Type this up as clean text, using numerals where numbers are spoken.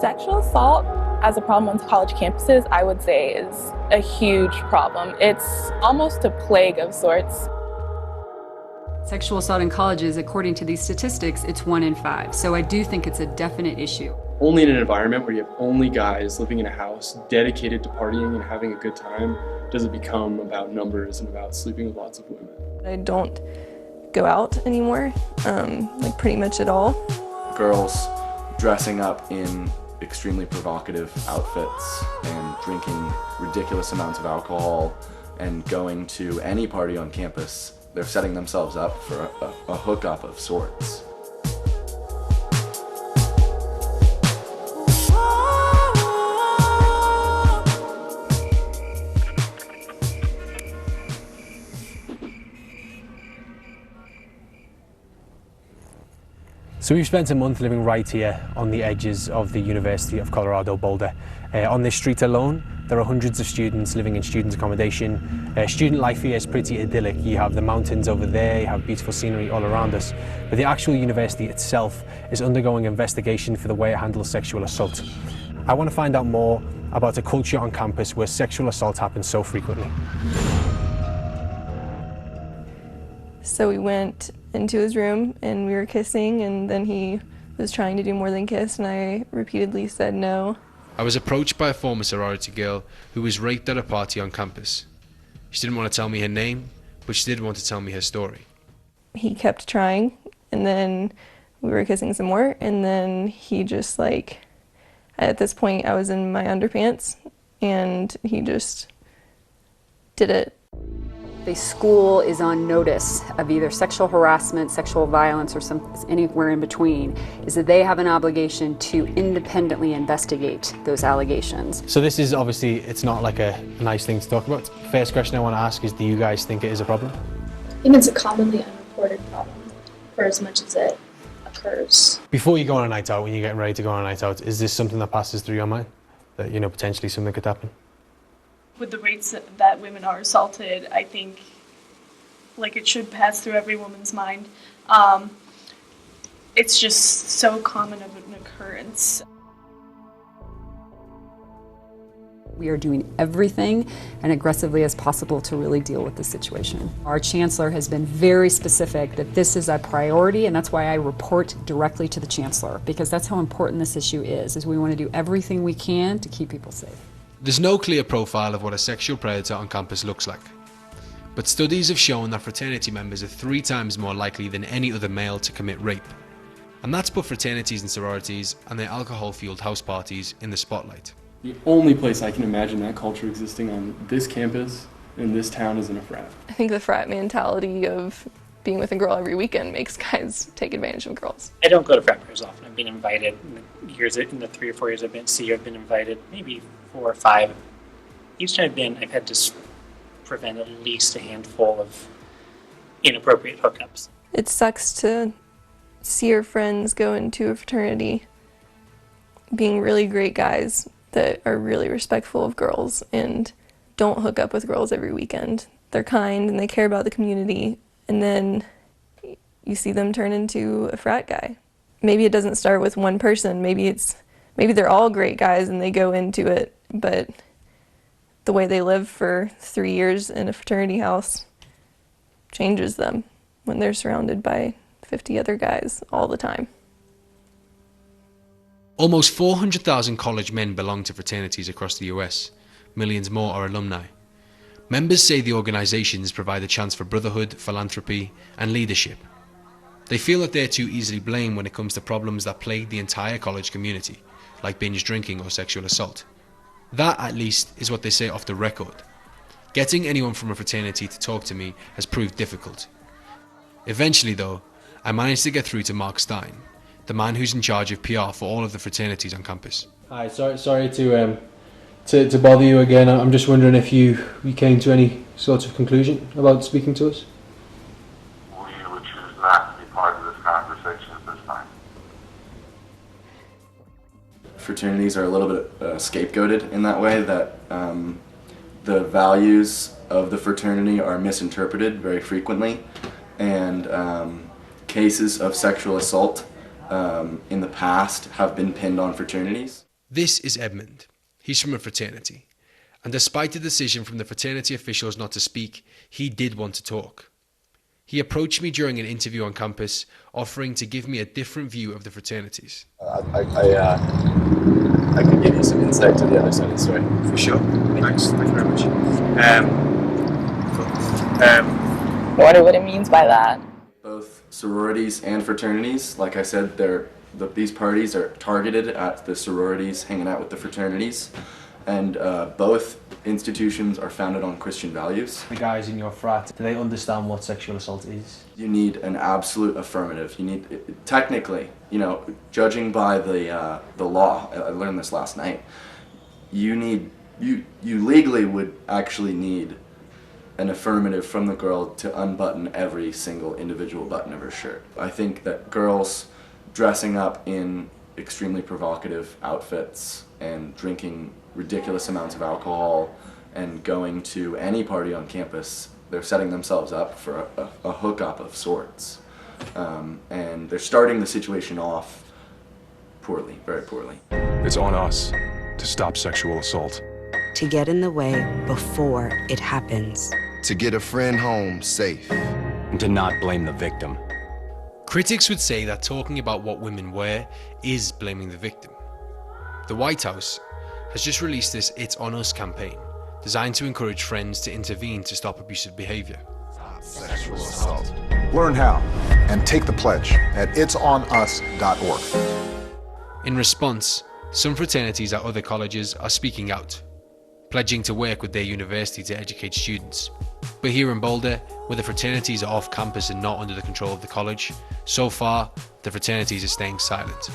Sexual assault as a problem on college campuses, I would say, is a huge problem. It's almost a plague of sorts. Sexual assault in colleges, according to these statistics, it's 1 in 5. So I do think it's a definite issue. Only in an environment where you have only guys living in a house dedicated to partying and having a good time does it become about numbers and about sleeping with lots of women. I don't go out anymore, like pretty much at all. Girls dressing up in extremely provocative outfits and drinking ridiculous amounts of alcohol and going to any party on campus. They're setting themselves up for a hookup of sorts. So we've spent a month living right here on the edges of the University of Colorado Boulder. On this street alone, there are hundreds of students living in student accommodation. Student life here is pretty idyllic. You have the mountains over there, you have beautiful scenery all around us. But the actual university itself is undergoing investigation for the way it handles sexual assault. I want to find out more about a culture on campus where sexual assault happens so frequently. So we went into his room and we were kissing, and then he was trying to do more than kiss, and I repeatedly said no. I was approached by a former sorority girl who was raped at a party on campus. She didn't want to tell me her name, but she did want to tell me her story. He kept trying, and then we were kissing some more, and then he just at this point I was in my underpants, and he just did it. The school is on notice of either sexual harassment, sexual violence, or anywhere in between, is that they have an obligation to independently investigate those allegations. So this is obviously, it's not like a nice thing to talk about. First question I want to ask is, do you guys think it is a problem? I think it's a commonly unreported problem for as much as it occurs. Before you go on a night out, when you're getting ready to go on a night out, is this something that passes through your mind? That, potentially something could happen? With the rates that women are assaulted, I think it should pass through every woman's mind. It's just so common of an occurrence. We are doing everything and aggressively as possible to really deal with the situation. Our chancellor has been very specific that this is a priority, and that's why I report directly to the chancellor, because that's how important this issue is we want to do everything we can to keep people safe. There's no clear profile of what a sexual predator on campus looks like, but studies have shown that fraternity members are 3 times more likely than any other male to commit rape. And that's put fraternities and sororities and their alcohol-fueled house parties in the spotlight. The only place I can imagine that culture existing on this campus in this town is in a frat. I think the frat mentality of being with a girl every weekend makes guys take advantage of girls. I don't go to frat parties often. I've been invited in the 3 or 4 years I've been at CU. I've been invited maybe 4 or 5. Each time I've had to prevent at least a handful of inappropriate hookups. It sucks to see your friends go into a fraternity being really great guys that are really respectful of girls and don't hook up with girls every weekend. They're kind and they care about the community, and then you see them turn into a frat guy. Maybe it doesn't start with one person. Maybe they're all great guys and they go into it, but the way they live for 3 years in a fraternity house changes them when they're surrounded by 50 other guys all the time. Almost 400,000 college men belong to fraternities across the US. Millions more are alumni. Members say the organizations provide a chance for brotherhood, philanthropy, and leadership. They feel that they're too easily blamed when it comes to problems that plague the entire college community, like binge drinking or sexual assault. That, at least, is what they say off the record. Getting anyone from a fraternity to talk to me has proved difficult. Eventually, though, I managed to get through to Mark Stein, the man who's in charge of PR for all of the fraternities on campus. Hi, sorry to bother you again. I'm just wondering if you came to any sort of conclusion about speaking to us? We would choose not to be part of this conversation at this time. Fraternities are a little bit scapegoated in that way, that the values of the fraternity are misinterpreted very frequently, and cases of sexual assault in the past have been pinned on fraternities. This is Edmund. He's from a fraternity. And despite the decision from the fraternity officials not to speak, he did want to talk. He approached me during an interview on campus, offering to give me a different view of the fraternities. I could give you some insight to the other side of the story. For sure. Thanks. Thank you very much. I wonder what it means by that. Both sororities and fraternities, like I said, these parties are targeted at the sororities hanging out with the fraternities, and both institutions are founded on Christian values. The guys in your frat, do they understand what sexual assault is? You need an absolute affirmative. You need, technically, you know, judging by the law, I learned this last night, you legally would actually need an affirmative from the girl to unbutton every single individual button of her shirt. I think that girls dressing up in extremely provocative outfits and drinking ridiculous amounts of alcohol and going to any party on campus, they're setting themselves up for a hookup of sorts. And they're starting the situation off poorly, very poorly. It's on us to stop sexual assault. To get in the way before it happens. To get a friend home safe. And to not blame the victim. Critics would say that talking about what women wear is blaming the victim. The White House has just released this It's On Us campaign, designed to encourage friends to intervene to stop abusive behavior. Sexual assault. Learn how and take the pledge at itsonus.org. In response, some fraternities at other colleges are speaking out, pledging to work with their university to educate students. But here in Boulder, where the fraternities are off campus and not under the control of the college, so far, the fraternities are staying silent.